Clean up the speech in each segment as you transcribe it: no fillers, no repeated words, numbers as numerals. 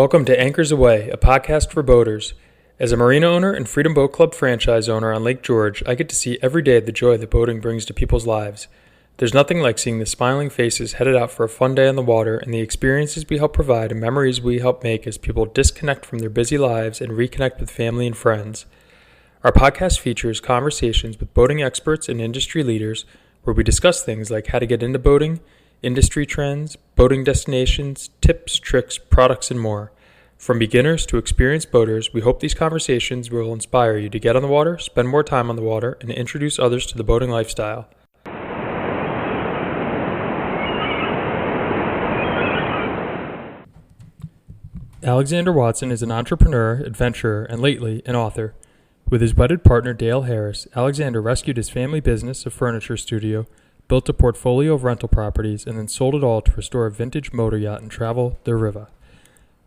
Welcome to Anchors Away, a podcast for boaters. As a marina owner and Freedom Boat Club franchise owner on Lake George, I get to see every day the joy that boating brings to people's lives. There's nothing like seeing the smiling faces headed out for a fun day on the water and the experiences we help provide and memories we help make as people disconnect from their busy lives and reconnect with family and friends. Our podcast features conversations with boating experts and industry leaders where we discuss things like how to get into boating, industry trends, boating destinations, tips, tricks, products, and more. From beginners to experienced boaters, we hope these conversations will inspire you to get on the water, spend more time on the water, and introduce others to the boating lifestyle. Alexander Watson is an entrepreneur, adventurer, and lately an author. With his wedded partner Dale Harris, Alexander rescued his family business, a furniture studio, built a portfolio of rental properties, and then sold it all to restore a vintage motor yacht and travel the Rivah.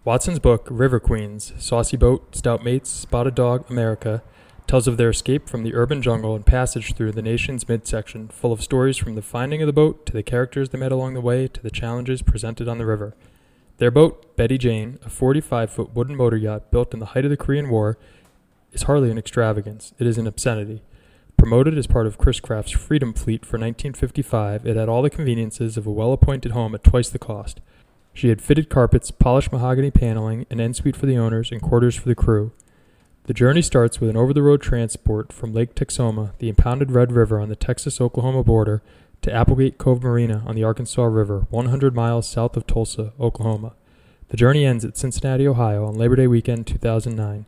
Watson's book, River Queens, Saucy Boat, Stout Mates, Spotted Dog, America, tells of their escape from the urban jungle and passage through the nation's midsection, full of stories from the finding of the boat to the characters they met along the way to the challenges presented on the river. Their boat, Betty Jane, a 45-foot wooden motor yacht built in the height of the Korean War, is hardly an extravagance. It is an obscenity. Promoted as part of Chris Craft's Freedom Fleet for 1955, it had all the conveniences of a well-appointed home at twice the cost. She had fitted carpets, polished mahogany paneling, an en-suite for the owners, and quarters for the crew. The journey starts with an over-the-road transport from Lake Texoma, the impounded Red River on the Texas-Oklahoma border, to Applegate Cove Marina on the Arkansas River, 100 miles south of Tulsa, Oklahoma. The journey ends at Cincinnati, Ohio on Labor Day weekend 2009.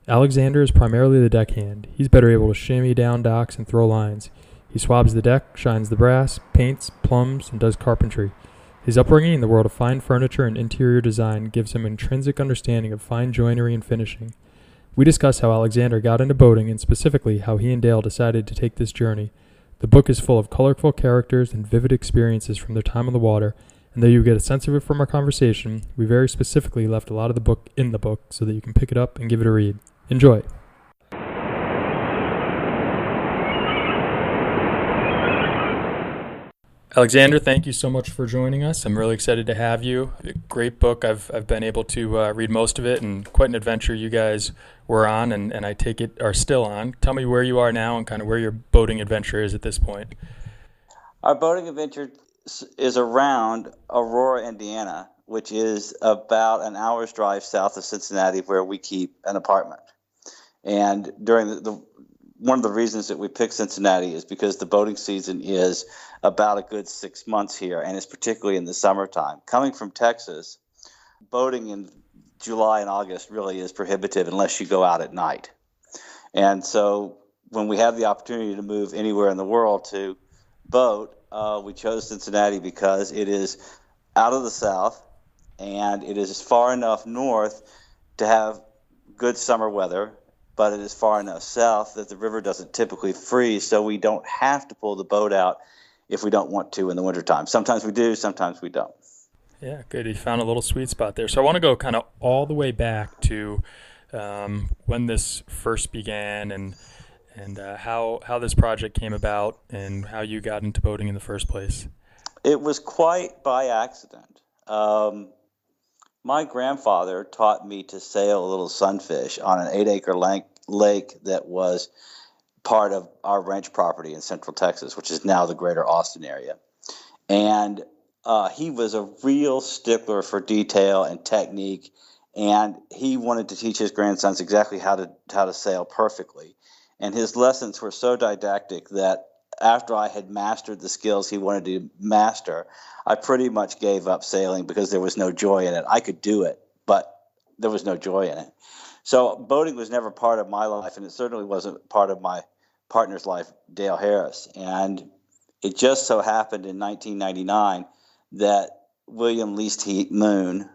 Alexander is primarily the deckhand. He's better able to shimmy down docks and throw lines. He swabs the deck, shines the brass, paints, plumbs, and does carpentry. His upbringing in the world of fine furniture and interior design gives him an intrinsic understanding of fine joinery and finishing. We discuss how Alexander got into boating and specifically how he and Dale decided to take this journey. The book is full of colorful characters and vivid experiences from their time on the water, and though you get a sense of it from our conversation, we very specifically left a lot of the book in the book so that you can pick it up and give it a read. Enjoy. Alexander, thank you so much for joining us. I'm really excited to have you. Great book. I've been able to read most of it, and quite an adventure you guys were on, and I take it are still on. Tell me where you are now and kind of where your boating adventure is at this point. Our boating adventure is around Aurora, Indiana, which is about an hour's drive south of Cincinnati, where we keep an apartment. And during one of the reasons that we picked Cincinnati is because the boating season is about a good 6 months here, and it's particularly in the summertime. Coming from Texas, boating in July and August really is prohibitive unless you go out at night. And so when we have the opportunity to move anywhere in the world to boat, we chose Cincinnati because it is out of the south, and it is far enough north to have good summer weather, but it is far enough south that the river doesn't typically freeze, so we don't have to pull the boat out if we don't want to in the wintertime. Sometimes we do, sometimes we don't. Yeah, good. You found a little sweet spot there. So I want to go kind of all the way back to when this first began and how this project came about and how you got into boating in the first place. It was quite by accident. My grandfather taught me to sail a little sunfish on an 8-acre lake that was part of our ranch property in Central Texas, which is now the greater Austin area. And he was a real stickler for detail and technique, and he wanted to teach his grandsons exactly how to sail perfectly. And his lessons were so didactic that after I had mastered the skills he wanted to master, I pretty much gave up sailing because there was no joy in it. I could do it, but there was no joy in it. So boating was never part of my life, and it certainly wasn't part of my partner's life, Dale Harris. And it just so happened in 1999 that William Least Heat Moon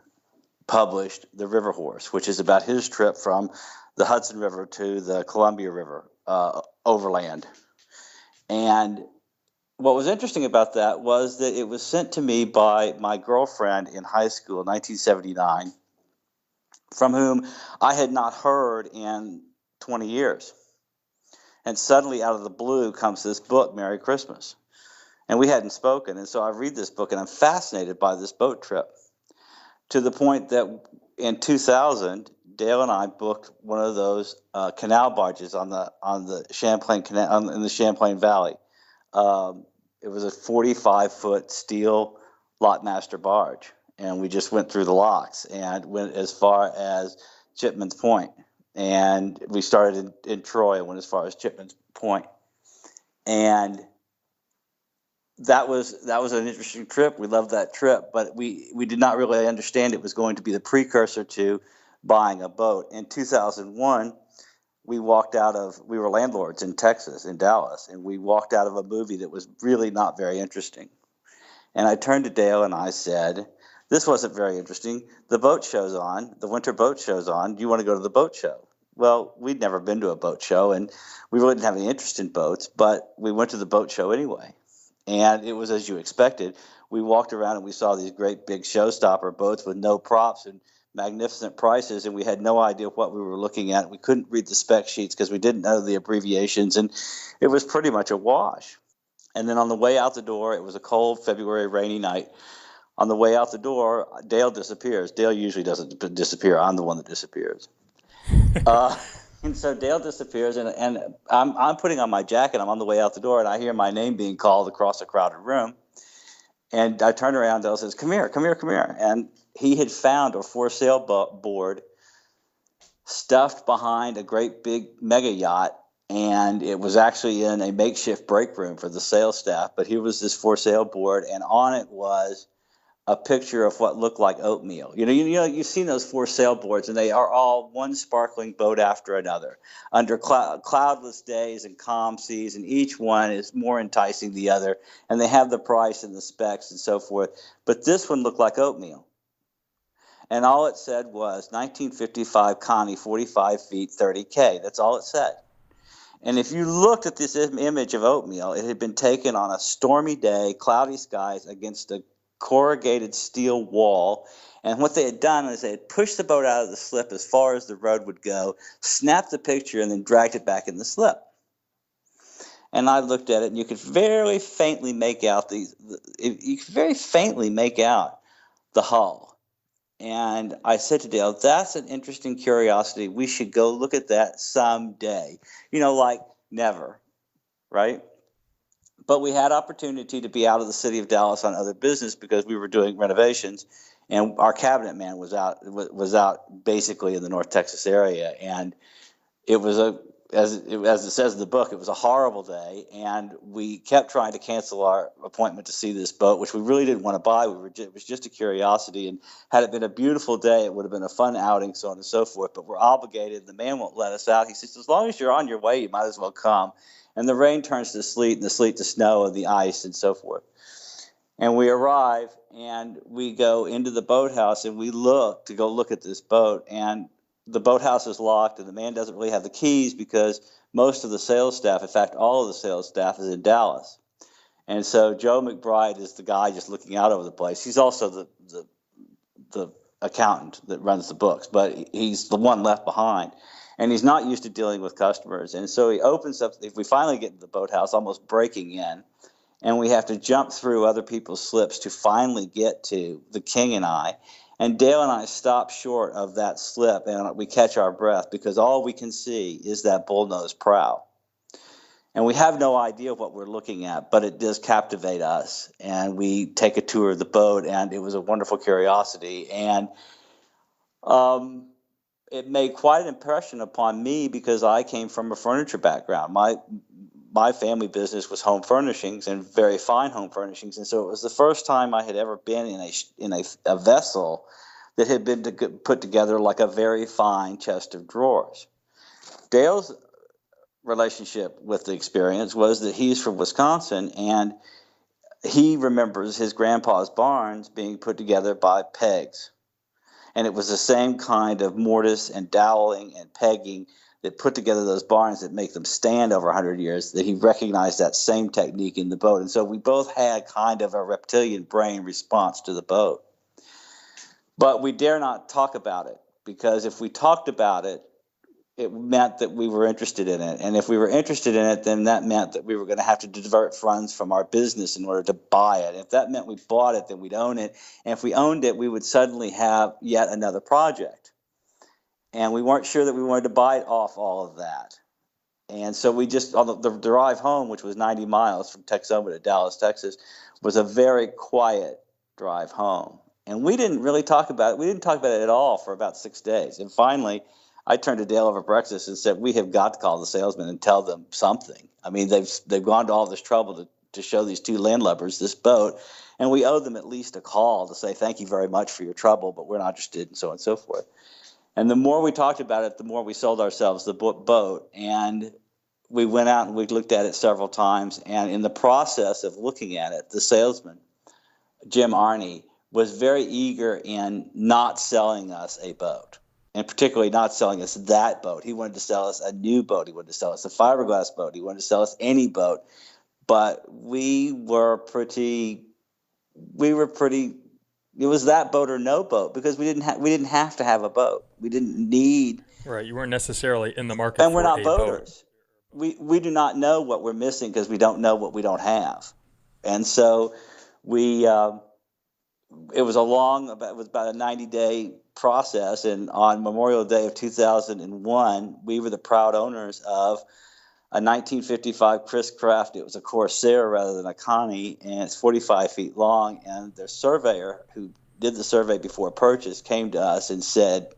published The River Horse, which is about his trip from the Hudson River to the Columbia River overland. And what was interesting about that was that it was sent to me by my girlfriend in high school in 1979, from whom I had not heard in 20 years. And suddenly out of the blue comes this book, Merry Christmas. And we hadn't spoken. And so I read this book and I'm fascinated by this boat trip to the point that in 2000, Dale and I booked one of those canal barges on the Champlain Canal in the Champlain Valley. It was a 45-foot steel lockmaster barge, and we just went through the locks and went as far as Chipman's Point. And we started in Troy and went as far as Chipman's Point. And that was an interesting trip. We loved that trip, but we did not really understand it was going to be the precursor to buying a boat. In 2001, we were landlords in Texas, in Dallas, and we walked out of a movie that was really not very interesting. And I turned to Dale and I said, this wasn't very interesting. The boat show's on, the winter boat show's on. Do you want to go to the boat show? Well, we'd never been to a boat show, and we really didn't have any interest in boats, but we went to the boat show anyway. And it was as you expected. We walked around and we saw these great big showstopper boats with no props and magnificent prices, and we had no idea what we were looking at. We couldn't read the spec sheets because we didn't know the abbreviations, and it was pretty much a wash. And then on the way out the door, it was a cold February rainy night. On the way out the door, Dale disappears. Dale usually doesn't disappear. I'm the one that disappears. And so Dale disappears, and I'm putting on my jacket. I'm on the way out the door, and I hear my name being called across a crowded room. And I turn around, Dale says, come here, come here, come here. And he had found a for sale board stuffed behind a great big mega yacht, and it was actually in a makeshift break room for the sales staff. But here was this for sale board, and on it was a picture of what looked like oatmeal. You've seen those for sale boards, and they are all one sparkling boat after another, under cloudless days and calm seas, and each one is more enticing than the other, and they have the price and the specs and so forth. But this one looked like oatmeal. And all it said was 1955 Connie, 45 feet, 30K. That's all it said. And if you looked at this image of oatmeal, it had been taken on a stormy day, cloudy skies, against a corrugated steel wall. And what they had done is they had pushed the boat out of the slip as far as the road would go, snapped the picture, and then dragged it back in the slip. And I looked at it, and you could very faintly make out the hull. And I said to Dale, that's an interesting curiosity. We should go look at that someday. Like never, right? But we had opportunity to be out of the city of Dallas on other business because we were doing renovations, and our cabinet man was out basically in the North Texas area. And it was as it says in the book, it was a horrible day, and we kept trying to cancel our appointment to see this boat, which we really didn't want to buy. It was just a curiosity, and had it been a beautiful day, it would have been a fun outing, so on and so forth. But we're obligated. The man won't let us out. He says, as long as you're on your way, you might as well come. And the rain turns to sleet, and the sleet to snow, and the ice, and so forth. And we arrive, and we go into the boathouse, and we look at this boat, and the boathouse is locked, and the man doesn't really have the keys because most of the sales staff, in fact, all of the sales staff, is in Dallas. And so Joe McBride is the guy just looking out over the place. He's also the accountant that runs the books, but he's the one left behind. And he's not used to dealing with customers. And so he opens up, if we finally get to the boathouse, almost breaking in, and we have to jump through other people's slips to finally get to the King and I. And Dale and I stop short of that slip, and we catch our breath because all we can see is that bullnose prow. And we have no idea what we're looking at, but it does captivate us. And we take a tour of the boat, and it was a wonderful curiosity. And it made quite an impression upon me because I came from a furniture background. My family business was home furnishings, and very fine home furnishings, and so it was the first time I had ever been in a vessel that had been put together like a very fine chest of drawers. Dale's relationship with the experience was that he's from Wisconsin, and he remembers his grandpa's barns being put together by pegs. And it was the same kind of mortise and doweling and pegging that put together those barns that make them stand over 100 years, that he recognized that same technique in the boat. And so we both had kind of a reptilian brain response to the boat. But we dare not talk about it, because if we talked about it, it meant that we were interested in it. And if we were interested in it, then that meant that we were going to have to divert funds from our business in order to buy it. If that meant we bought it, then we'd own it. And if we owned it, we would suddenly have yet another project. And we weren't sure that we wanted to bite off all of that. And so we just, on the drive home, which was 90 miles from Texoma to Dallas, Texas, was a very quiet drive home. And we didn't really talk about it. We didn't talk about it at all for about 6 days. And finally, I turned to Dale over breakfast and said, we have got to call the salesman and tell them something. I mean, they've gone to all this trouble to show these two landlubbers this boat, and we owe them at least a call to say thank you very much for your trouble, but we're not interested, and so on and so forth. And the more we talked about it, the more we sold ourselves the boat. And we went out and we looked at it several times. And in the process of looking at it, the salesman, Jim Arney, was very eager in not selling us a boat, and particularly not selling us that boat. He wanted to sell us a new boat. He wanted to sell us a fiberglass boat. He wanted to sell us any boat. But we were pretty, it was that boat or no boat, because we didn't have to have a boat. We didn't need. Right. You weren't necessarily in the market And for we're not a boaters. boat. We do not know what we're missing because we don't know what we don't have. And so it was about a 90-day process. And on Memorial Day of 2001, we were the proud owners of a 1955 Chris Craft. It was a Corsair rather than a Connie, and it's 45 feet long. And the surveyor who did the survey before purchase came to us and said,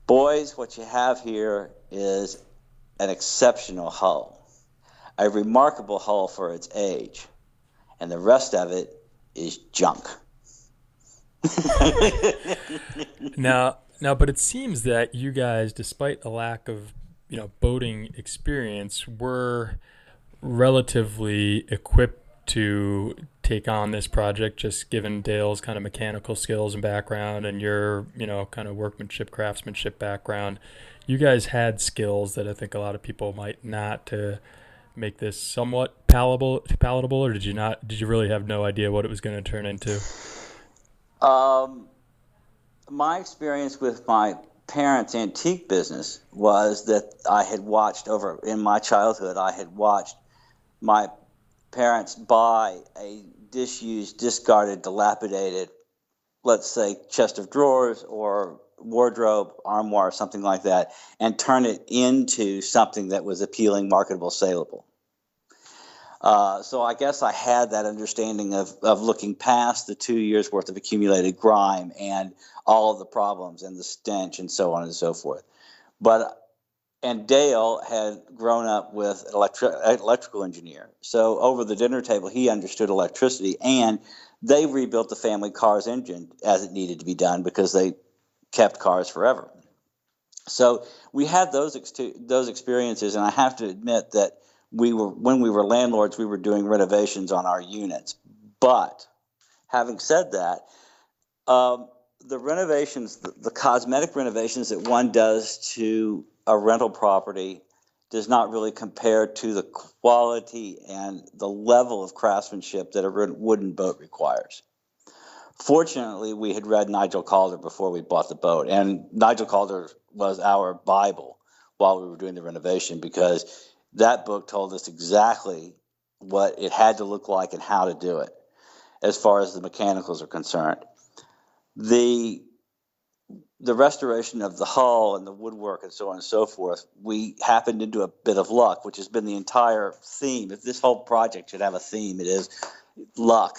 boys, what you have here is an exceptional hull, a remarkable hull for its age, and the rest of it is junk. Now, but it seems that you guys, despite a lack of boating experience, were relatively equipped to take on this project, just given Dale's kind of mechanical skills and background and your kind of workmanship, craftsmanship background. You guys had skills that I think a lot of people might not, to make this somewhat palatable, or did you not? Did you really have no idea what it was going to turn into? My experience with my parents' antique business was that I had watched in my childhood. I had watched my parents buy a disused, discarded, dilapidated, let's say, chest of drawers or wardrobe, armoire, something like that, and turn it into something that was appealing, marketable, saleable. So I guess I had that understanding of looking past the 2 years' worth of accumulated grime and all of the problems and the stench and so on and so forth. And Dale had grown up with an electrical engineer. So over the dinner table, he understood electricity, and they rebuilt the family car's engine as it needed to be done because they kept cars forever. So we had those experiences, and I have to admit that when we were landlords, we were doing renovations on our units. But having said that, the renovations, the cosmetic renovations that one does to a rental property does not really compare to the quality and the level of craftsmanship that a wooden boat requires. Fortunately, we had read Nigel Calder before we bought the boat, and Nigel Calder was our Bible while we were doing the renovation, because that book told us exactly what it had to look like and how to do it as far as the mechanicals are concerned. The restoration of the hull and the woodwork and so on and so forth, we happened into a bit of luck, which has been the entire theme. If this whole project should have a theme, it is luck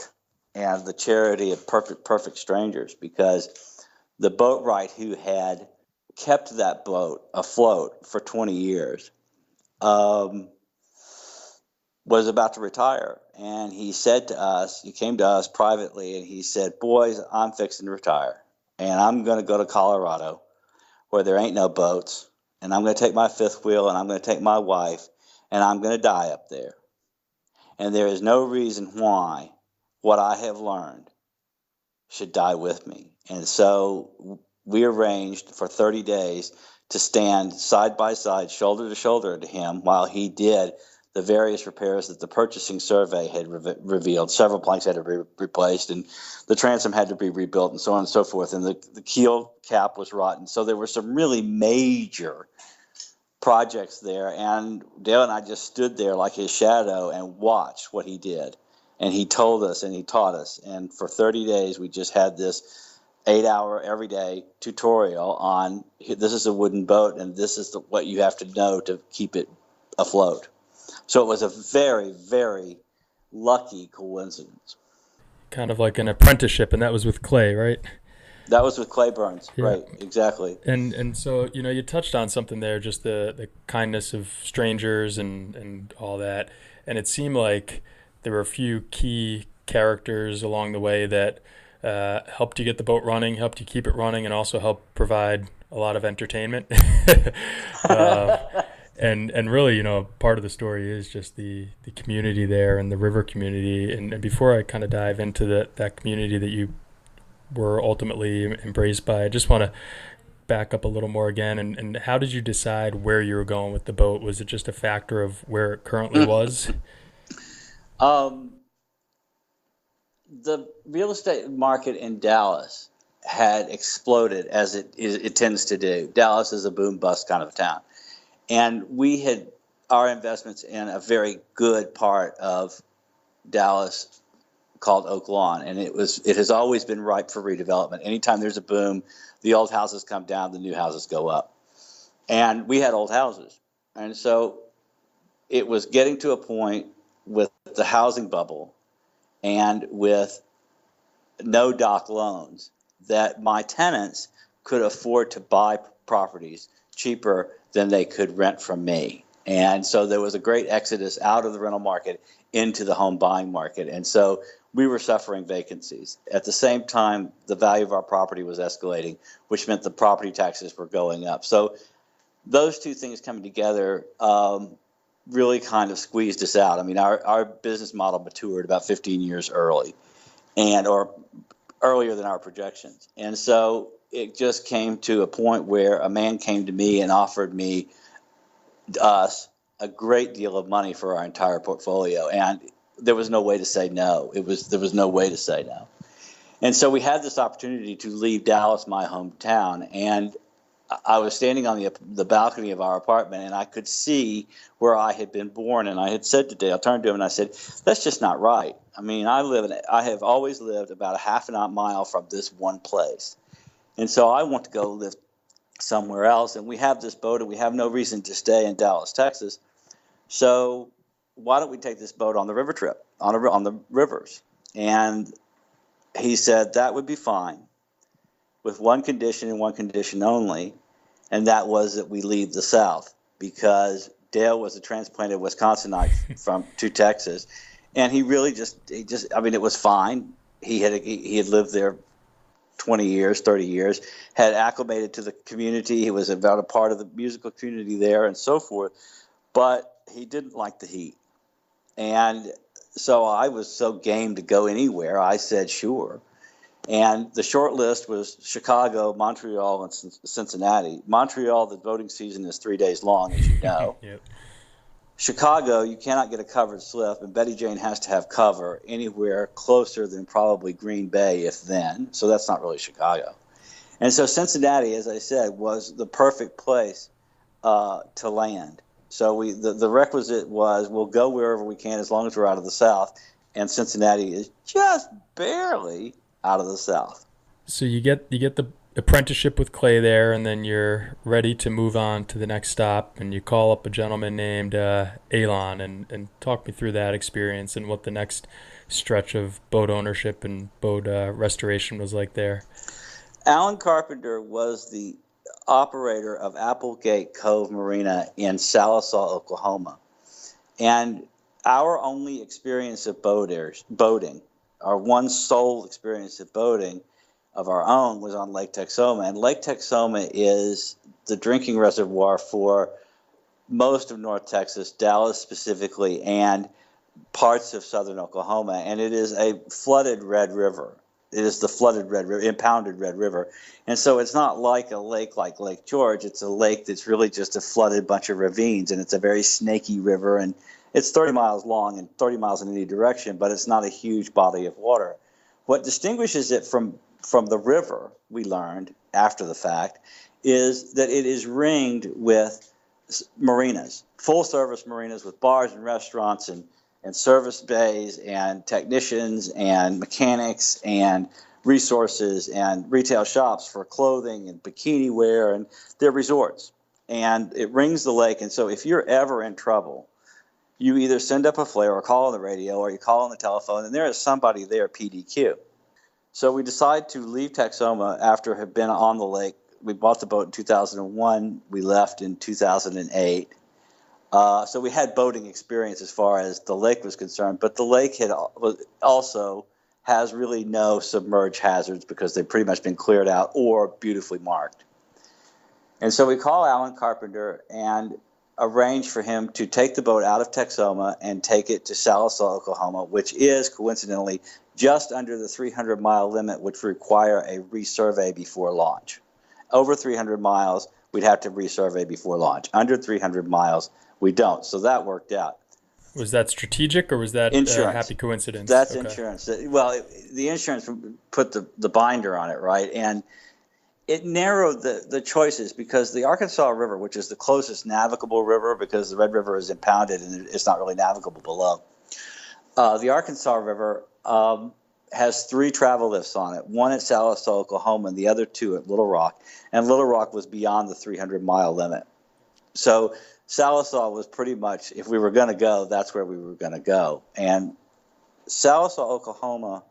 and the charity of perfect strangers, because the boatwright who had kept that boat afloat for 20 years was about to retire. And he came to us privately, and he said, boys, I'm fixing to retire, and I'm going to go to Colorado where there ain't no boats, and I'm going to take my fifth wheel, and I'm going to take my wife, and I'm going to die up there. And there is no reason why what I have learned should die with me. And so we arranged for 30 days to stand side by side, shoulder to shoulder to him, while he did the various repairs that the purchasing survey had revealed. Several planks had to be replaced, and the transom had to be rebuilt, and so on and so forth. And the keel cap was rotten. So there were some really major projects there. And Dale and I just stood there like his shadow and watched what he did. And he told us and he taught us. And for 30 days, we just had this 8-hour every day tutorial on this is a wooden boat, and this is what you have to know to keep it afloat. So it was a very, very lucky coincidence. Kind of like an apprenticeship, and that was with clay, right? That was with clay burns, Yeah. right? Exactly. And so, you touched on something there, just the kindness of strangers and all that. And it seemed like there were a few key characters along the way that helped you get the boat running, helped you keep it running, and also helped provide a lot of entertainment. uh, and really, part of the story is just the community there and the river community. And before I kind of dive into that community that you were ultimately embraced by, I just want to back up a little more again. And how did you decide where you were going with the boat? Was it just a factor of where it currently was? The real estate market in Dallas had exploded, as it tends to do. Dallas is a boom bust kind of town. And we had our investments in a very good part of Dallas called Oak Lawn, and it has always been ripe for redevelopment. Anytime there's a boom, the old houses come down, the new houses go up. And we had old houses. And so it was getting to a point with the housing bubble and with no doc loans that my tenants could afford to buy properties cheaper than they could rent from me. And so there was a great exodus out of the rental market into the home buying market. And so we were suffering vacancies. At the same time, the value of our property was escalating, which meant the property taxes were going up. So those two things coming together really kind of squeezed us out. I mean, our business model matured about 15 years early, or earlier than our projections. And so it just came to a point where a man came to me and offered us a great deal of money for our entire portfolio. And there was no way to say no. There was no way to say no. And so we had this opportunity to leave Dallas, my hometown, and I was standing on the balcony of our apartment, and I could see where I had been born. And I had said to Dale, I turned to him and I said, "That's just not right. I mean, I have always lived about a half a mile from this one place, and so I want to go live somewhere else. And we have this boat, and we have no reason to stay in Dallas, Texas. So why don't we take this boat on the river trip, on the rivers?" And he said that would be fine, with one condition and one condition only, and that was that we leave the South, because Dale was a transplanted Wisconsinite to Texas, and he just I mean, it was fine. He had lived there 20 years, 30 years, had acclimated to the community. He was about a part of the musical community there and so forth, but he didn't like the heat. And so I was so game to go anywhere. I said, sure. And the short list was Chicago, Montreal, and Cincinnati. Montreal, the voting season is 3 days long, as you know. Yep. Chicago, you cannot get a covered slip, and Betty Jane has to have cover anywhere closer than probably Green Bay, if then. So that's not really Chicago. And so Cincinnati, as I said, was the perfect place to land. So the requisite was we'll go wherever we can as long as we're out of the South, and Cincinnati is just barely out of the South. So you get the apprenticeship with Clay there, and then you're ready to move on to the next stop, and you call up a gentleman named Elon, and talk me through that experience and what the next stretch of boat ownership and boat restoration was like there. Alan Carpenter was the operator of Applegate Cove Marina in Sallisaw, Oklahoma. And our only experience of boating, our one sole experience of boating of our own, was on Lake Texoma. And Lake Texoma is the drinking reservoir for most of North Texas, Dallas specifically, and parts of southern Oklahoma. And it is a flooded Red River. It is the flooded Red River, impounded Red River. And so it's not like a lake like Lake George. It's a lake that's really just a flooded bunch of ravines, and it's a very snaky river, and It's 30 miles long and 30 miles in any direction, but it's not a huge body of water. What distinguishes it from the river, we learned after the fact, is that it is ringed with marinas, full-service marinas with bars and restaurants and service bays and technicians and mechanics and resources and retail shops for clothing and bikini wear, and they're resorts. And it rings the lake, and so if you're ever in trouble, you either send up a flare or call on the radio or you call on the telephone, and there is somebody there PDQ. So we decided to leave Texoma after having been on the lake. We bought the boat in 2001. We left in 2008. So we had boating experience as far as the lake was concerned, but the lake also has really no submerged hazards because they've pretty much been cleared out or beautifully marked. And so we call Alan Carpenter and arrange for him to take the boat out of Texoma and take it to Sallisaw, Oklahoma, which is coincidentally just under the 300-mile limit, which require a resurvey before launch. Over 300 miles, we'd have to resurvey before launch. Under 300 miles, we don't. So that worked out. Was that strategic, or was that a happy coincidence? That's insurance. Well, the insurance put the binder on it, right? And it narrowed the choices because the Arkansas River, which is the closest navigable river because the Red River is impounded and it's not really navigable below, the Arkansas River has 3 travel lifts on it, one at Sallisaw, Oklahoma, and the other 2 at Little Rock. And Little Rock was beyond the 300-mile limit. So Sallisaw was pretty much, if we were going to go, that's where we were going to go. And Sallisaw, Oklahoma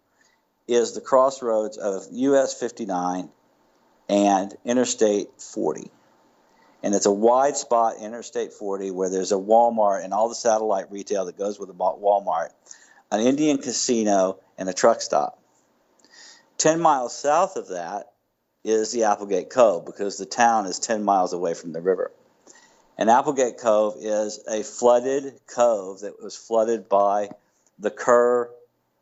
is the crossroads of US 59 and Interstate 40. And it's a wide spot, Interstate 40, where there's a Walmart and all the satellite retail that goes with the Walmart, an Indian casino, and a truck stop. 10 miles south of that is the Applegate Cove because the town is 10 miles away from the river. And Applegate Cove is a flooded cove that was flooded by the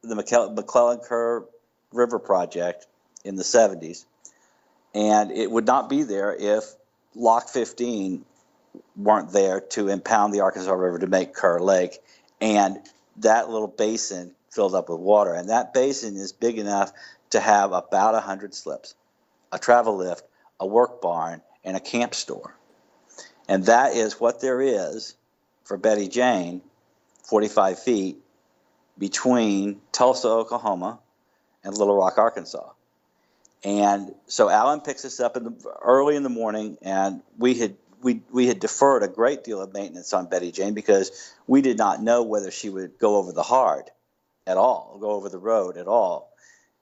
McClellan Kerr River Project in the 70s. And it would not be there if Lock 15 weren't there to impound the Arkansas River to make Kerr Lake. And that little basin filled up with water. And that basin is big enough to have about 100 slips, a travel lift, a work barn, and a camp store. And that is what there is for Betty Jane, 45 feet, between Tulsa, Oklahoma, and Little Rock, Arkansas. And so Alan picks us up early in the morning, and we had deferred a great deal of maintenance on Betty Jane because we did not know whether she would go over the hard at all, go over the road at all,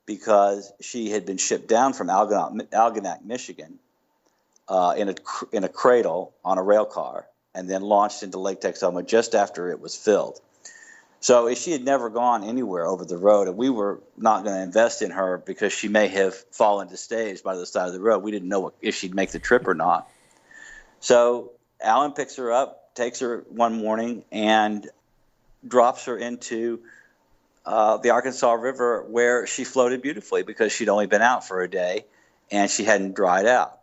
because she had been shipped down from Algonac, Michigan, in a cradle on a rail car, and then launched into Lake Texoma just after it was filled. So she had never gone anywhere over the road, and we were not going to invest in her because she may have fallen to stage by the side of the road. We didn't know if she'd make the trip or not. So Alan picks her up, takes her one morning, and drops her into the Arkansas River, where she floated beautifully because she'd only been out for a day and she hadn't dried out.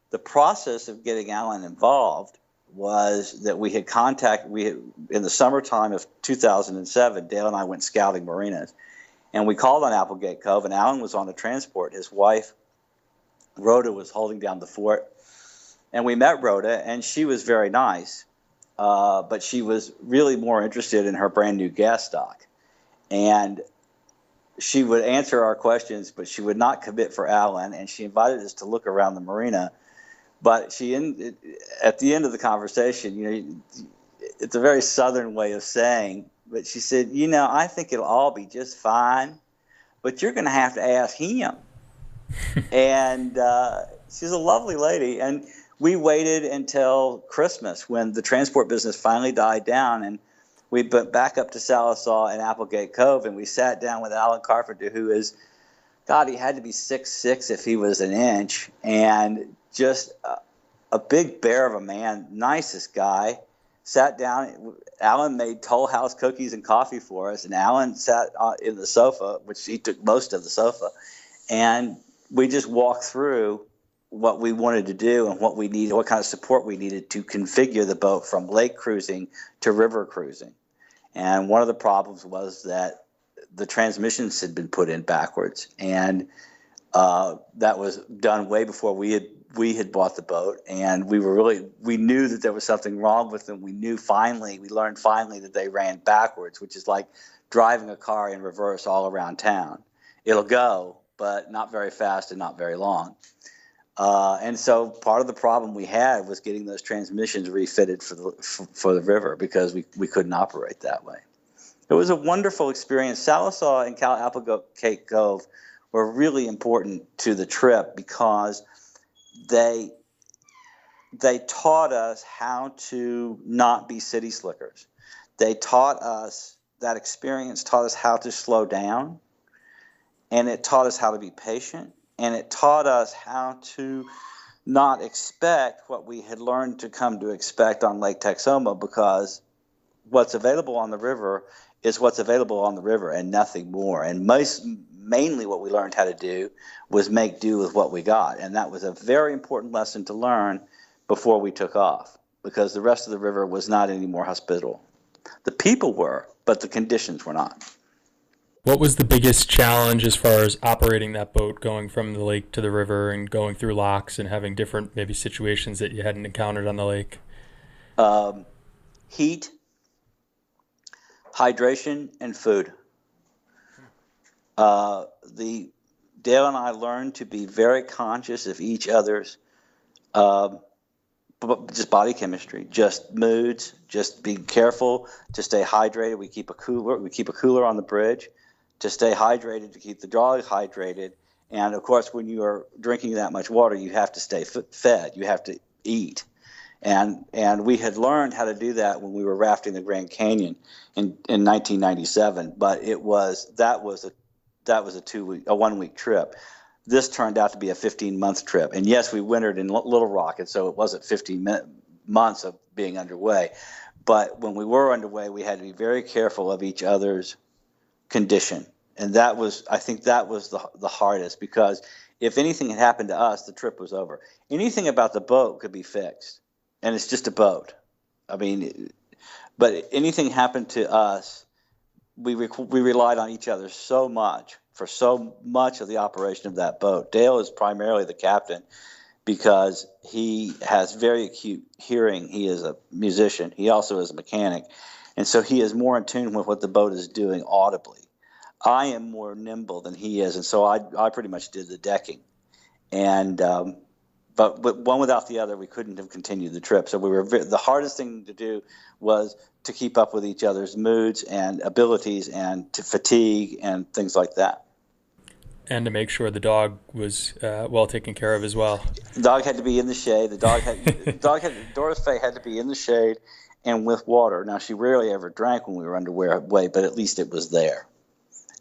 The process of getting Alan involved was that in the summertime of 2007, Dale and I went scouting marinas, and we called on Applegate Cove, and Alan was on the transport. His wife, Rhoda, was holding down the fort, and we met Rhoda, and she was very nice, but she was really more interested in her brand new gas stock, and she would answer our questions, but she would not commit for Alan, and she invited us to look around the marina. But at the end of the conversation, it's a very Southern way of saying, but she said, I think it'll all be just fine, but you're going to have to ask him. And she's a lovely lady. And we waited until Christmas when the transport business finally died down, and we went back up to Sallisaw and Applegate Cove, and we sat down with Alan Carpenter, who is, God, he had to be 6'6" if he was an inch, and just a big bear of a man, nicest guy. Sat down. Alan made Toll House cookies and coffee for us, and Alan sat in the sofa, which he took most of the sofa, and we just walked through what we wanted to do and what we needed, what kind of support we needed to configure the boat from lake cruising to river cruising. And one of the problems was that the transmissions had been put in backwards, and that was done way before we had bought the boat, and we knew that there was something wrong with them. We learned finally that they ran backwards, which is like driving a car in reverse all around town. It'll go, but not very fast and not very long. And so part of the problem we had was getting those transmissions refitted for the river, because we couldn't operate that way. It was a wonderful experience. Salisaw and Cal Applegate Cove were really important to the trip, because they taught us how to not be city slickers. That experience taught us how to slow down, and it taught us how to be patient, and it taught us how to not expect what we had learned to come to expect on Lake Texoma, because what's available on the river is what's available on the river and nothing more. And mainly what we learned how to do was make do with what we got. And that was a very important lesson to learn before we took off, because the rest of the river was not any more hospitable. The people were, but the conditions were not. What was the biggest challenge as far as operating that boat, going from the lake to the river and going through locks and having different maybe situations that you hadn't encountered on the lake? Heat, hydration, and food. Dale and I learned to be very conscious of each other's just body chemistry, just moods, just be careful to stay hydrated. We keep a cooler on the bridge to stay hydrated, to keep the dog hydrated. And of course, when you are drinking that much water, you have to stay fed. You have to eat. And we had learned how to do that when we were rafting the Grand Canyon in 1997. But that was a 1 week trip. This turned out to be a 15-month trip. And yes, we wintered in Little Rock, and so it wasn't 15 months of being underway. But when we were underway, we had to be very careful of each other's condition. And I think that was the hardest, because if anything had happened to us, the trip was over. Anything about the boat could be fixed, and it's just a boat. I mean, but anything happened to us, we relied on each other so much for so much of the operation of that boat. Dale is primarily the captain because he has very acute hearing. He is a musician. He also is a mechanic. And so he is more in tune with what the boat is doing audibly. I am more nimble than he is, and so I pretty much did the decking. And but one without the other, we couldn't have continued the trip. So the hardest thing to do was to keep up with each other's moods and abilities, and to fatigue and things like that. And to make sure the dog was well taken care of as well. The dog had to be in the shade. Dorothy had to be in the shade and with water. Now, she rarely ever drank when we were underway, but at least it was there.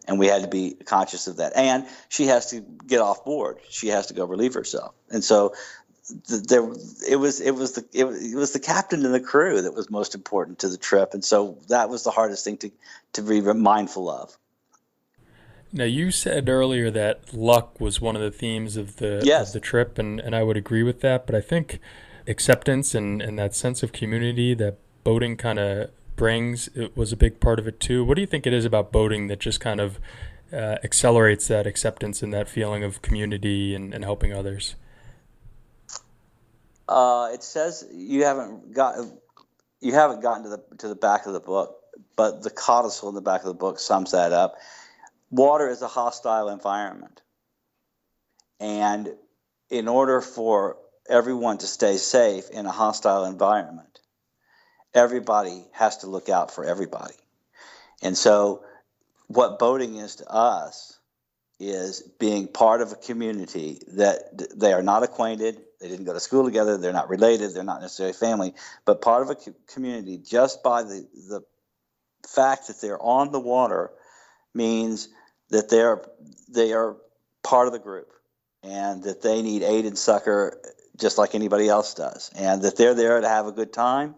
And we had to be conscious of that. And she has to get off board. She has to go relieve herself. And so it was the captain and the crew that was most important to the trip. And so that was the hardest thing to be mindful of. Now, you said earlier that luck was one of the themes of the trip, and I would agree with that. But I think acceptance and that sense of community that boating kind of brings, it was a big part of it too. What do you think it is about boating that just kind of accelerates that acceptance and that feeling of community and helping others? It says you haven't gotten to the back of the book, but the codicil in the back of the book sums that up. Water is a hostile environment, and in order for everyone to stay safe in a hostile environment, everybody has to look out for everybody. And so what boating is to us is being part of a community that they are not acquainted, they didn't go to school together, they're not related, they're not necessarily family, but part of a community just by the fact that they're on the water means that they are part of the group, and that they need aid and succor just like anybody else does, and that they're there to have a good time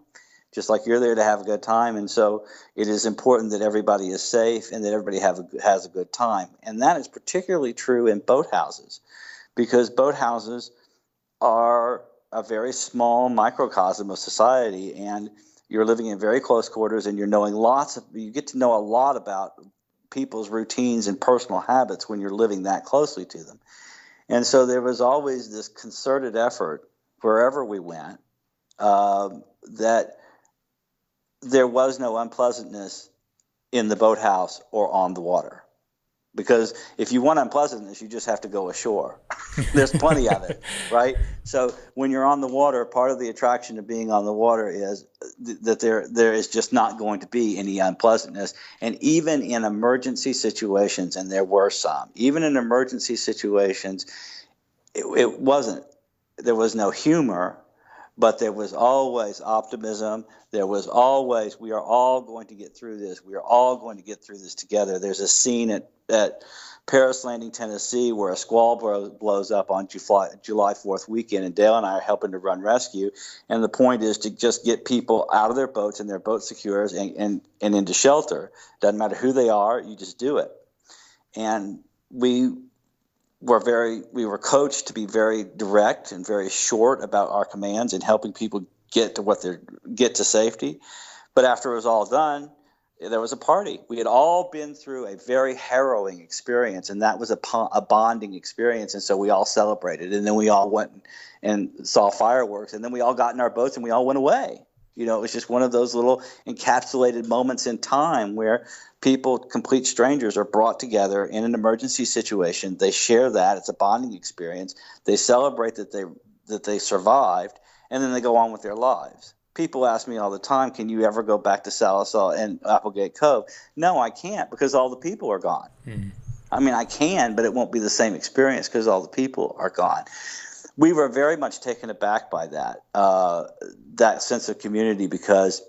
just like you're there to have a good time. And so it is important that everybody is safe and that everybody has a good time. And that is particularly true in boathouses, because boathouses are a very small microcosm of society. And you're living in very close quarters, and you get to know a lot about people's routines and personal habits when you're living that closely to them. And so there was always this concerted effort wherever we went, that there was no unpleasantness in the boathouse or on the water. Because if you want unpleasantness, you just have to go ashore. There's plenty of it, right? So when you're on the water, part of the attraction of being on the water is that there is just not going to be any unpleasantness. And even in emergency situations, and there were some, even in emergency situations, it wasn't, there was no humor, but there was always optimism. There was always, we are all going to get through this. We are all going to get through this together. There's a scene at Paris Landing, Tennessee, where a squall blows up on July 4th weekend, and Dale and I are helping to run rescue. And the point is to just get people out of their boats and their boat secures and into shelter. Doesn't matter who they are, you just do it. And we were coached to be very direct and very short about our commands and helping people get to safety. But after it was all done, there was a party. We had all been through a very harrowing experience, and that was a bonding experience. And so we all celebrated, and then we all went and saw fireworks, and then we all got in our boats and we all went away. It was just one of those little encapsulated moments in time where people, complete strangers, are brought together in an emergency situation. They share that. It's a bonding experience. They celebrate that they survived, and then they go on with their lives. People ask me all the time, can you ever go back to Salisaw and Applegate Cove? No, I can't, because all the people are gone. Mm. I mean, I can, but it won't be the same experience because all the people are gone. We were very much taken aback by that sense of community, because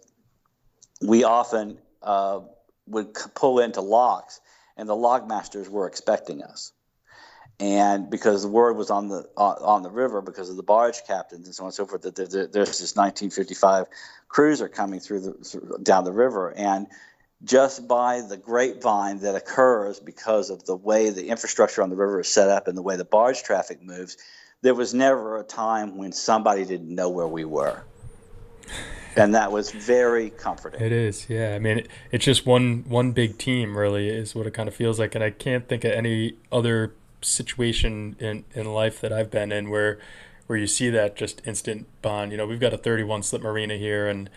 we often would pull into locks, and the lock masters were expecting us. And because the word was on the river, because of the barge captains and so on and so forth, that there's this 1955 cruiser coming down the river. And just by the grapevine that occurs because of the way the infrastructure on the river is set up and the way the barge traffic moves, there was never a time when somebody didn't know where we were. And that was very comforting. It is, yeah. I mean, it's just one big team, really, is what it kind of feels like. And I can't think of any other situation in life that I've been in where you see that just instant bond. We've got a 31 slip marina here, and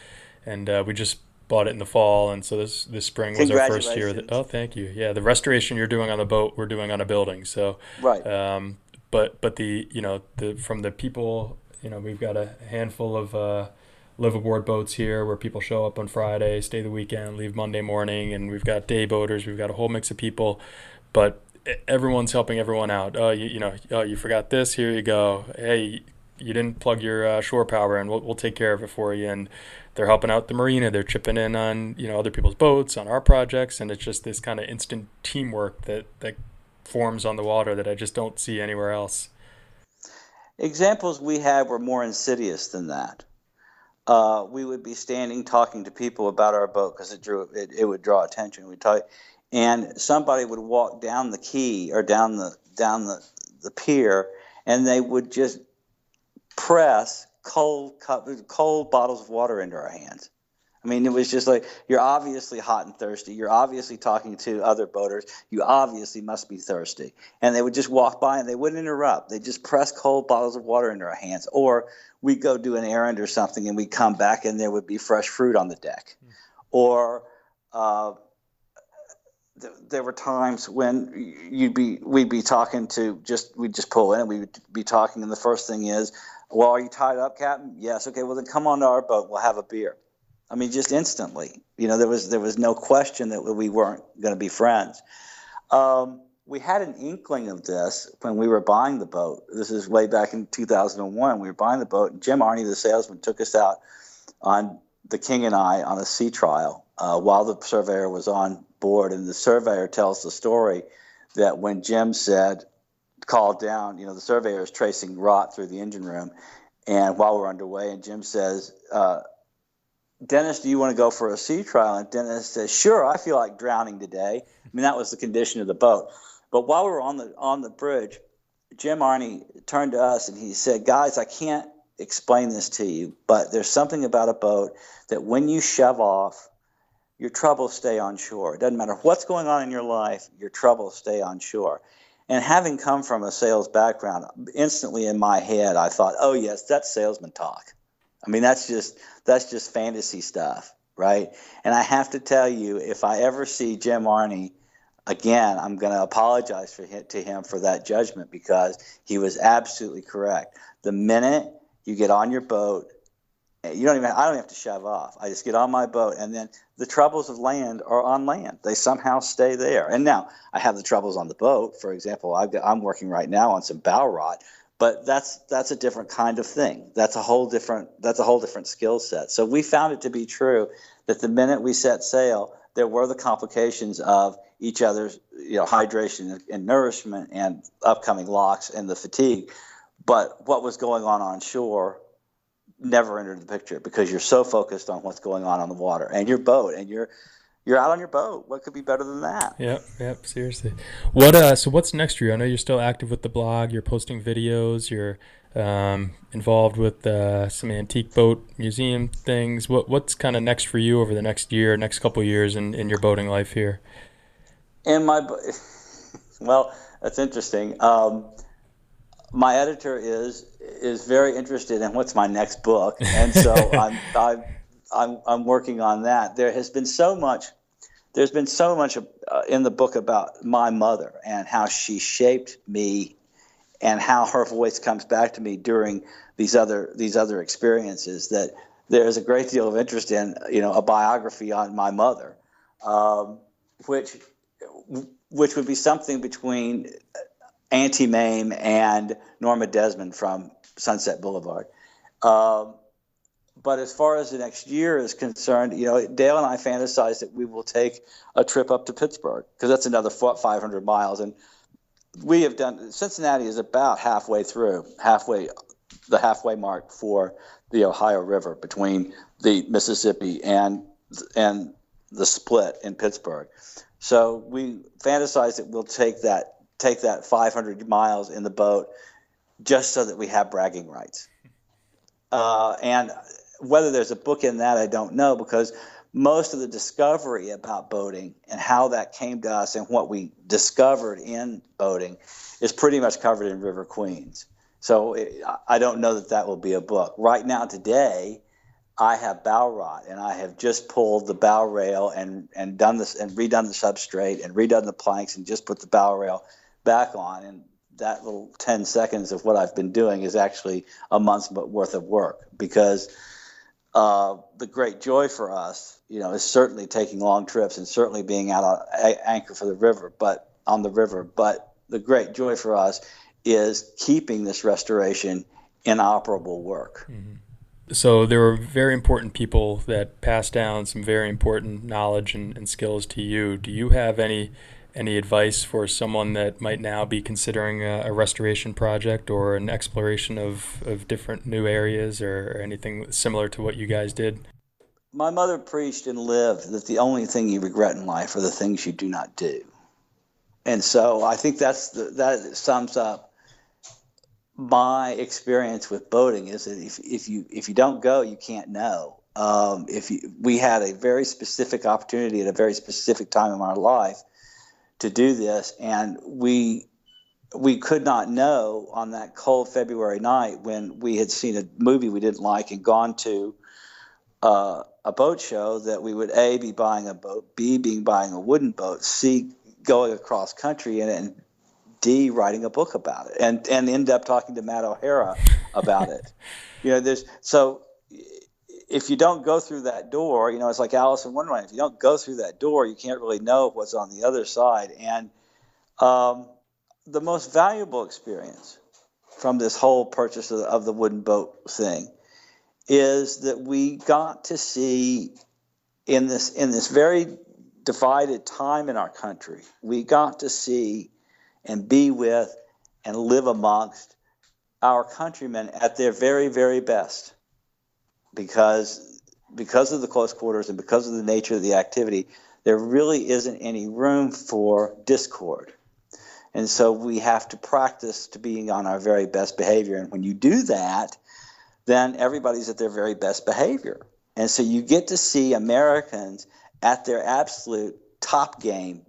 we just bought it in the fall, and so this spring was our first year. Oh, thank you. Yeah, the restoration you're doing on the boat, we're doing on a building. So right. But the from the people, we've got a handful of live aboard boats here where people show up on Friday, stay the weekend, leave Monday morning, and we've got day boaters. We've got a whole mix of people, but everyone's helping everyone out. Oh, you forgot this. Here you go. Hey, you didn't plug your shore power in. We'll take care of it for you. And they're helping out the marina. They're chipping in on other people's boats, on our projects, and it's just this kind of instant teamwork that forms on the water that I just don't see anywhere else. Examples we had were more insidious than that. We would be standing talking to people about our boat because it would draw attention. We'd talk. And somebody would walk down the quay or down the pier, and they would just press cold bottles of water into our hands. I mean, it was just like, you're obviously hot and thirsty. You're obviously talking to other boaters. You obviously must be thirsty. And they would just walk by, and they wouldn't interrupt. They just press cold bottles of water into our hands. Or we'd go do an errand or something, and we'd come back, and there would be fresh fruit on the deck. Or there were times when we'd be talking we'd just pull in and we'd be talking, and the first thing is, well, are you tied up, Captain? Yes. Okay, well then come on to our boat. We'll have a beer. I mean, just instantly. There was no question that we weren't going to be friends. We had an inkling of this when we were buying the boat. This is way back in 2001. We were buying the boat, and Jim Arney, the salesman, took us out on the King and I on a sea trial while the surveyor was on board. And the surveyor tells the story that when Jim called down, the surveyor is tracing rot through the engine room, and while we're underway, and Jim says, Dennis, do you want to go for a sea trial? And Dennis says, sure, I feel like drowning today. I mean, that was the condition of the boat. But while we were on the bridge, Jim Arney turned to us and he said, guys, I can't explain this to you, but there's something about a boat that when you shove off, your troubles stay on shore. It doesn't matter what's going on in your life, your troubles stay on shore. And having come from a sales background, instantly in my head, I thought, oh, yes, that's salesman talk. I mean, that's just fantasy stuff, right? And I have to tell you, if I ever see Jim Arney again, I'm going to apologize to him for that judgment, because he was absolutely correct. The minute you get on your boat, I don't have to shove off. I just get on my boat, and then the troubles of land are on land. They somehow stay there. And now I have the troubles on the boat. For example, I'm working right now on some bow rot, but that's a different kind of thing. That's a whole different skill set. So we found it to be true that the minute we set sail, there were the complications of each other's, hydration and nourishment and upcoming locks and the fatigue. But what was going on shore never entered the picture, because you're so focused on what's going on the water and your boat, and you're out on your boat. What could be better than that? Yep, seriously. So what's next for you? I know you're still active with the blog, you're posting videos, you're involved with some antique boat museum things. What's kind of next for you over the next year, next couple of years in your boating life here? Well, that's interesting. My editor is very interested in what's my next book, and so I'm working on that. There's been so much in the book about my mother and how she shaped me, and how her voice comes back to me during these other experiences, that there's a great deal of interest in a biography on my mother, which would be something between Auntie Mame and Norma Desmond from Sunset Boulevard. But as far as the next year is concerned, Dale and I fantasize that we will take a trip up to Pittsburgh, because that's another 500 miles. And we have done, Cincinnati is about the halfway mark for the Ohio River, between the Mississippi and the split in Pittsburgh. So we fantasize that we'll take that 500 miles in the boat, just so that we have bragging rights. And whether there's a book in that, I don't know, because most of the discovery about boating and how that came to us and what we discovered in boating is pretty much covered in River Queens. So I don't know that will be a book. Right now, today, I have bow rot, and I have just pulled the bow rail and done this and redone the substrate and redone the planks and just put the bow rail back on. And that little 10 seconds of what I've been doing is actually a month's worth of work, because the great joy for us, is certainly taking long trips and certainly being out on anchor for the river, but on the river. But the great joy for us is keeping this restoration inoperable work. Mm-hmm. So there were very important people that passed down some very important knowledge and skills to you. Do you have any advice for someone that might now be considering a restoration project or an exploration of different new areas, or anything similar to what you guys did? My mother preached and lived that the only thing you regret in life are the things you do not do. And so I think that sums up my experience with boating, is that if you don't go, you can't know. We had a very specific opportunity at a very specific time in our life to do this, and we could not know on that cold February night, when we had seen a movie we didn't like and gone to a boat show, that we would A, be buying a boat, B, buying a wooden boat, C, going across country in it, and D, writing a book about it, and end up talking to Matt O'Hara about it. So if you don't go through that door, it's like Alice in Wonderland. If you don't go through that door, you can't really know what's on the other side. And the most valuable experience from this whole purchase of the wooden boat thing is that we got to see, in this very divided time in our country, we got to see and be with and live amongst our countrymen at their very, very best. Because of the close quarters and because of the nature of the activity, there really isn't any room for discord. And so we have to practice to being on our very best behavior. And when you do that, then everybody's at their very best behavior. And so you get to see Americans at their absolute top game,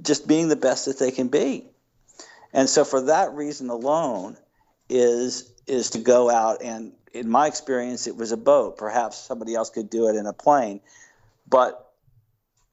just being the best that they can be. And so for that reason alone is to go out, and in my experience, it was a boat. Perhaps somebody else could do it in a plane. But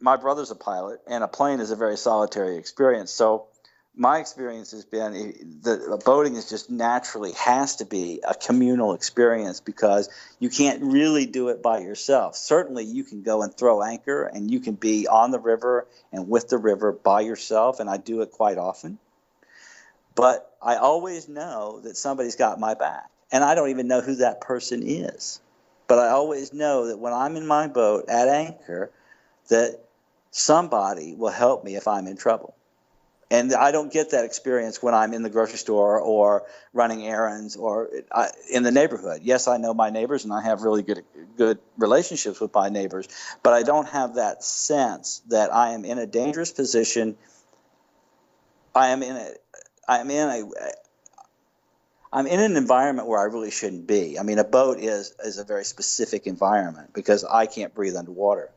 my brother's a pilot, and a plane is a very solitary experience. So my experience has been that boating is just naturally has to be a communal experience, because you can't really do it by yourself. Certainly you can go and throw anchor, and you can be on the river and with the river by yourself, and I do it quite often. But I always know that somebody's got my back, and I don't even know who that person is. But I always know that when I'm in my boat at anchor, that somebody will help me if I'm in trouble. And I don't get that experience when I'm in the grocery store or running errands or in the neighborhood. Yes, I know my neighbors, and I have really good relationships with my neighbors, but I don't have that sense that I am in a dangerous position. I'm in an environment where I really shouldn't be. I mean, a boat is a very specific environment because I can't breathe underwater.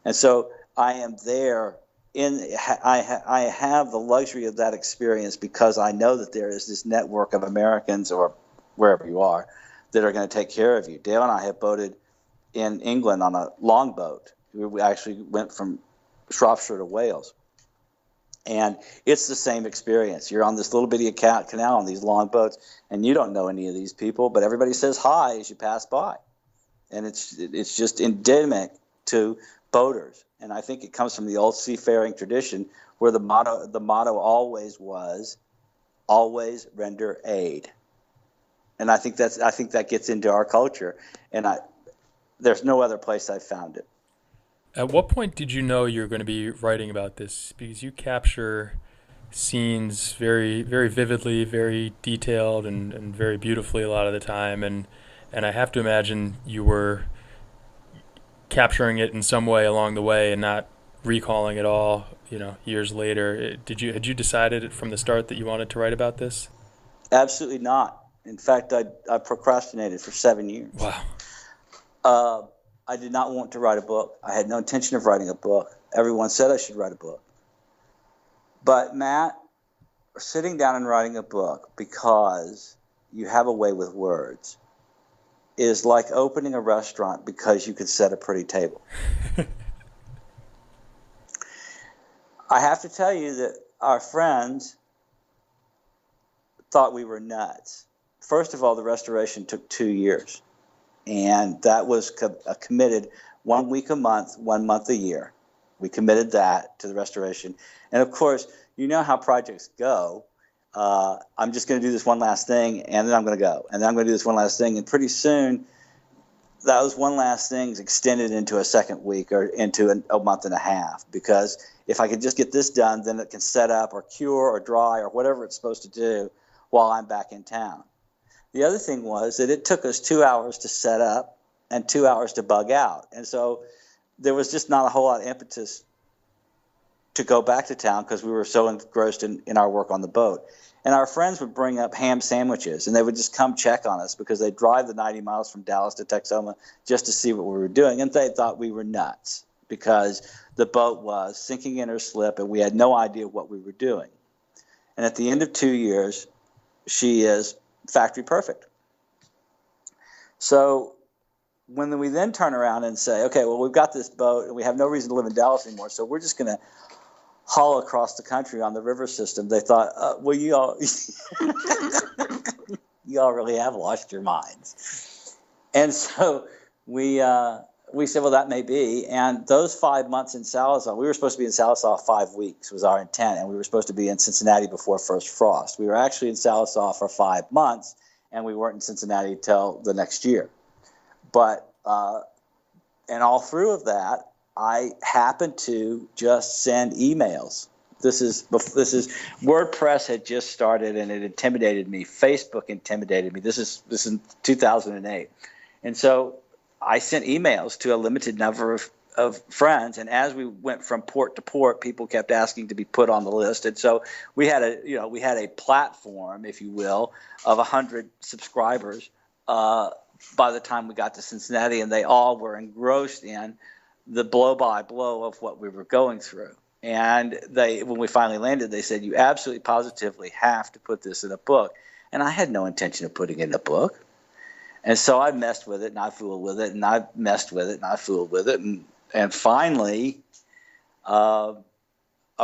And so I am there I have the luxury of that experience because I know that there is this network of Americans, or wherever you are, that are going to take care of you. Dale and I have boated in England on a longboat. We actually went from Shropshire to Wales. And it's the same experience. You're on this little bitty canal on these long boats, and you don't know any of these people, but everybody says hi as you pass by. And it's just endemic to boaters. And I think it comes from the old seafaring tradition, where the motto always was, always render aid. And I think that gets into our culture, and there's no other place I've found it. At what point did you know you were going to be writing about this? Because you capture scenes very, very vividly, very detailed, and very beautifully a lot of the time. And I have to imagine you were capturing it in some way along the way and not recalling it all, years later. Had you decided from the start that you wanted to write about this? Absolutely not. In fact, I procrastinated for 7 years. Wow. I did not want to write a book. I had no intention of writing a book. Everyone said I should write a book. But Matt, sitting down and writing a book because you have a way with words is like opening a restaurant because you could set a pretty table. I have to tell you that our friends thought we were nuts. First of all, the restoration took 2 years. And that was committed 1 week a month, 1 month a year. We committed that to the restoration. And of course, you know how projects go. I'm just going to do this one last thing, and then I'm going to go. And then I'm going to do this one last thing. And pretty soon, those one last things extended into a second week or into a month and a half. Because if I could just get this done, then it can set up or cure or dry or whatever it's supposed to do while I'm back in town. The other thing was that it took us 2 hours to set up and 2 hours to bug out. And so there was just not a whole lot of impetus to go back to town because we were so engrossed in our work on the boat. And our friends would bring up ham sandwiches, and they would just come check on us because they'd drive the 90 miles from Dallas to Texoma just to see what we were doing. And they thought we were nuts because the boat was sinking in her slip, and we had no idea what we were doing. And at the end of 2 years, she is factory perfect. So when we then turn around and say, okay, well, we've got this boat and we have no reason to live in Dallas anymore, so we're just going to haul across the country on the river system, they thought, well, you all really have lost your minds. And so we said, well, that may be. And those 5 months in Sallisaw, we were supposed to be in Sallisaw 5 weeks was our intent, and we were supposed to be in Cincinnati before first frost. We were actually in Sallisaw for 5 months, and we weren't in Cincinnati till the next year. But and all through of that, I happened to just send emails. This is WordPress had just started, and it intimidated me. Facebook intimidated me. This is 2008, and so I sent emails to a limited number of friends, and as we went from port to port, people kept asking to be put on the list, and so we had a platform, if you will, of 100 subscribers by the time we got to Cincinnati, and they all were engrossed in the blow by blow of what we were going through. And when we finally landed, they said, "You absolutely positively have to put this in a book." And I had no intention of putting it in a book. And so I messed with it, and I fooled with it, and I messed with it, and I fooled with it. And finally, a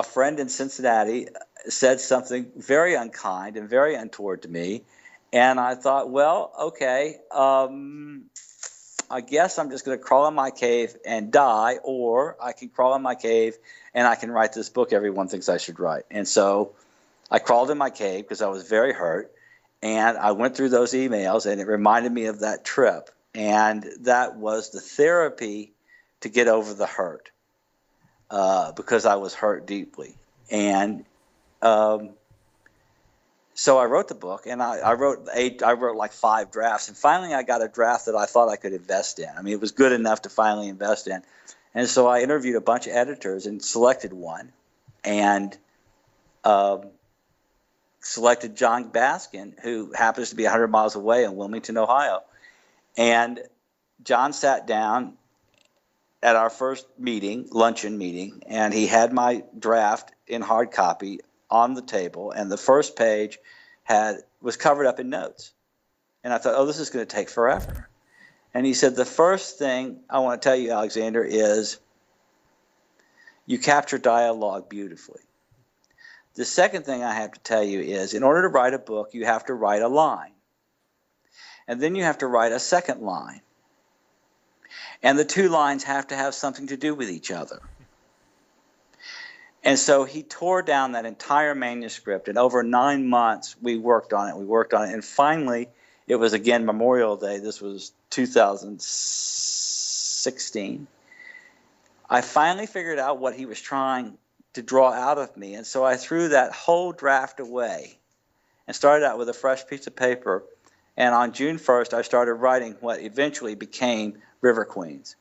friend in Cincinnati said something very unkind and very untoward to me. And I thought, well, okay, I guess I'm just going to crawl in my cave and die, or I can crawl in my cave and I can write this book everyone thinks I should write. And so I crawled in my cave because I was very hurt. And I went through those emails, and it reminded me of that trip. And that was the therapy to get over the hurt, because I was hurt deeply. And so I wrote the book, and I wrote like 5 drafts. And finally I got a draft that I thought I could invest in. I mean, it was good enough to finally invest in. And so I interviewed a bunch of editors and selected one. And selected John Baskin, who happens to be 100 miles away in Wilmington, Ohio. And John sat down at our first luncheon meeting, and he had my draft in hard copy on the table, and the first page was covered up in notes. And I thought, oh, this is going to take forever. And he said, the first thing I want to tell you, Alexander, is you capture dialogue beautifully. The second thing I have to tell you is, in order to write a book, you have to write a line. And then you have to write a second line. And the 2 lines have to have something to do with each other. And so he tore down that entire manuscript, and over 9 months we worked on it. And finally, it was again Memorial Day. This was 2016. I finally figured out what he was trying to draw out of me. And so I threw that whole draft away and started out with a fresh piece of paper. And on June 1st, I started writing what eventually became River Queens.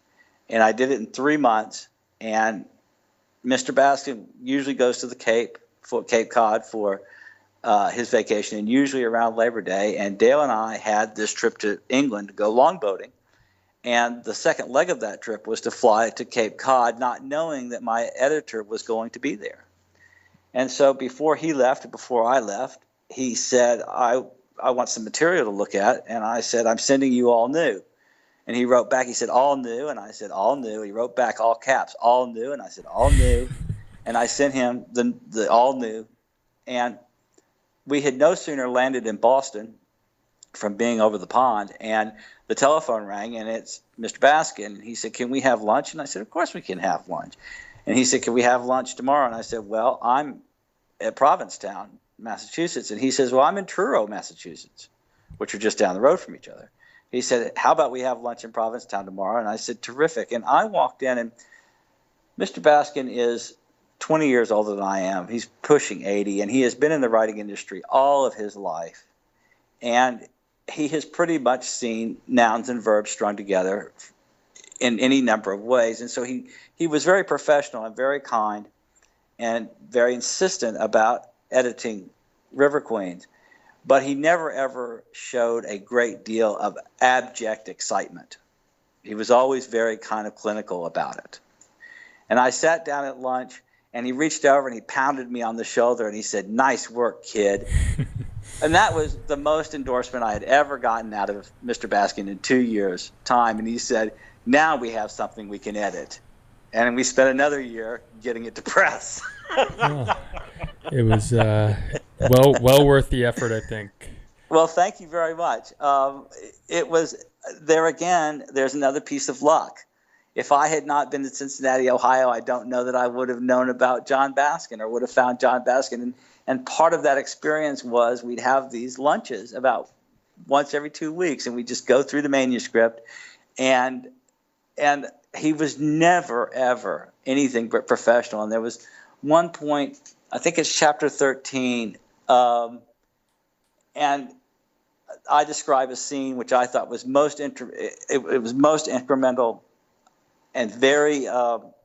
And I did it in 3 months. And Mr. Baskin usually goes to the Cape Cod for his vacation, and usually around Labor Day. And Dale and I had this trip to England to go longboating. And the second leg of that trip was to fly to Cape Cod, not knowing that my editor was going to be there. And so before I left, he said, I want some material to look at. And I said, I'm sending you all new. And he wrote back, he said, all new. And I said, all new. He wrote back, all caps, all new. And I said, all new. And I sent him the all new. And we had no sooner landed in Boston from being over the pond, and the telephone rang, and it's Mr. Baskin. And he said, can we have lunch? And I said, of course we can have lunch. And he said, can we have lunch tomorrow? And I said, well, I'm at Provincetown, Massachusetts. And he says, well, I'm in Truro, Massachusetts, which are just down the road from each other. He said, how about we have lunch in Provincetown tomorrow? And I said, terrific. And I walked in, and Mr. Baskin is 20 years older than I am. He's pushing 80, and he has been in the writing industry all of his life. And he has pretty much seen nouns and verbs strung together in any number of ways. And so he was very professional and very kind and very insistent about editing River Queens. But he never, ever showed a great deal of abject excitement. He was always very kind of clinical about it. And I sat down at lunch, and he reached over and he pounded me on the shoulder, and he said, nice work, kid. And that was the most endorsement I had ever gotten out of Mr. Baskin in 2 years' time. And he said, now we have something we can edit. And we spent another year getting it to press. Oh, it was well worth the effort, I think. Well, thank you very much. It was there again. There's another piece of luck. If I had not been to Cincinnati, Ohio, I don't know that I would have known about John Baskin or would have found John Baskin. And part of that experience was we'd have these lunches about once every 2 weeks, and we'd just go through the manuscript. And he was never, ever anything but professional. And there was one point, I think it's chapter 13, and I describe a scene which I thought was most incremental and very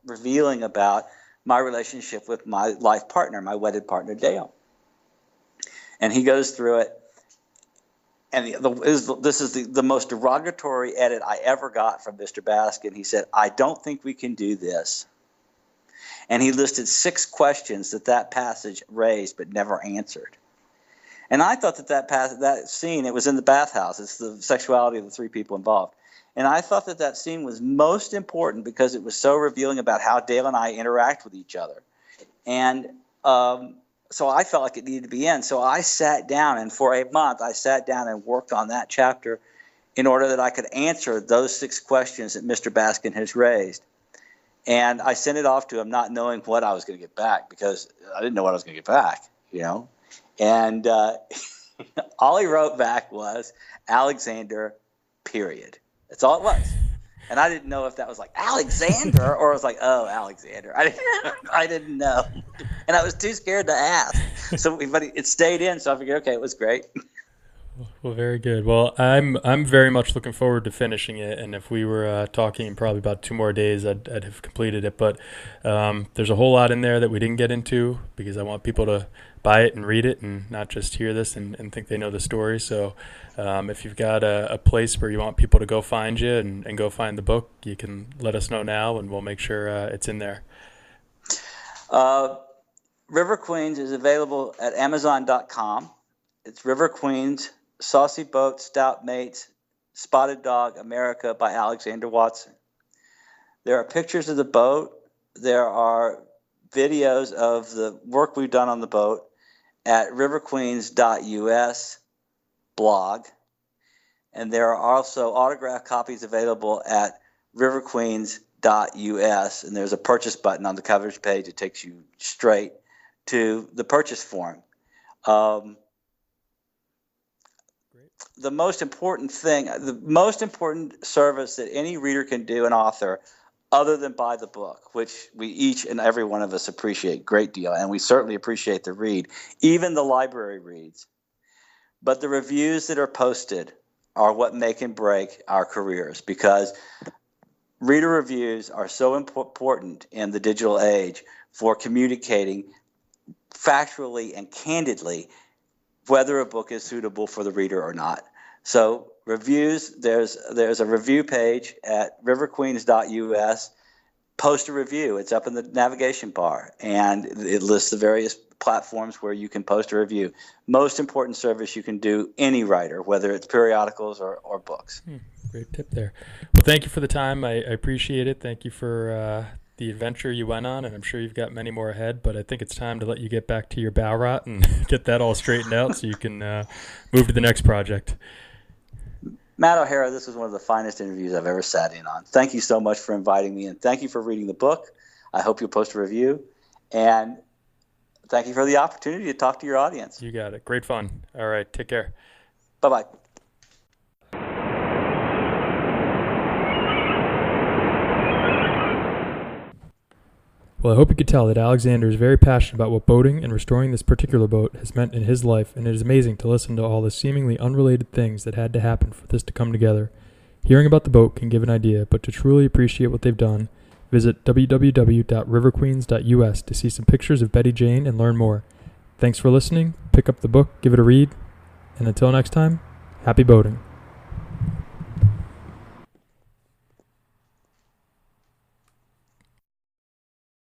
revealing about my relationship with my life partner, my wedded partner, Dale. And he goes through it. And this is the most derogatory edit I ever got from Mr. Baskin. He said, "I don't think we can do this." And he listed 6 questions that passage raised but never answered. And I thought that scene, it was in the bathhouse. It's the sexuality of the 3 people involved. And I thought that scene was most important because it was so revealing about how Dale and I interact with each other. And so I felt like it needed to be in. So I sat down, and for a month I sat down and worked on that chapter in order that I could answer those 6 questions that Mr. Baskin has raised. And I sent it off to him not knowing what I was going to get back, because I didn't know what I was going to get back, And all he wrote back was Alexander, period. That's all it was. And I didn't know if that was like Alexander or it was like, oh, Alexander. I didn't know. And I was too scared to ask. But it stayed in, so I figured, okay, it was great. Well, very good. Well, I'm very much looking forward to finishing it, and if we were talking in probably about 2 more days, I'd have completed it. But there's a whole lot in there that we didn't get into because I want people to buy it and read it and not just hear this and think they know the story. So if you've got a place where you want people to go find you and go find the book, you can let us know now, and we'll make sure it's in there. River Queens is available at Amazon.com. It's River Queens, Saucy Boat, Stout Mates, Spotted Dog, America by Alexander Watson. There are pictures of the boat. There are videos of the work we've done on the boat at riverqueens.us blog. And there are also autographed copies available at riverqueens.us. And there's a purchase button on the coverage page that takes you straight to the purchase form. The most important service that any reader can do, an author, other than buy the book, which we each and every one of us appreciate a great deal, and we certainly appreciate the read, even the library reads. But the reviews that are posted are what make and break our careers, because reader reviews are so important in the digital age for communicating factually and candidly whether a book is suitable for the reader or not. So reviews, there's a review page at riverqueens.us. Post a review. It's up in the navigation bar, and it lists the various platforms where you can post a review. Most important service you can do, any writer, whether it's periodicals or books. Great tip there. Well, thank you for the time. I appreciate it. Thank you for the adventure you went on, and I'm sure you've got many more ahead, but I think it's time to let you get back to your bow rot and get that all straightened out so you can move to the next project. Matt O'Hara, this was one of the finest interviews I've ever sat in on. Thank you so much for inviting me, and thank you for reading the book. I hope you'll post a review, and thank you for the opportunity to talk to your audience. You got it. Great fun. All right. Take care. Bye-bye. Well, I hope you could tell that Alexander is very passionate about what boating and restoring this particular boat has meant in his life, and it is amazing to listen to all the seemingly unrelated things that had to happen for this to come together. Hearing about the boat can give an idea, but to truly appreciate what they've done, visit www.riverqueens.us to see some pictures of Betty Jane and learn more. Thanks for listening. Pick up the book, give it a read, and until next time, happy boating.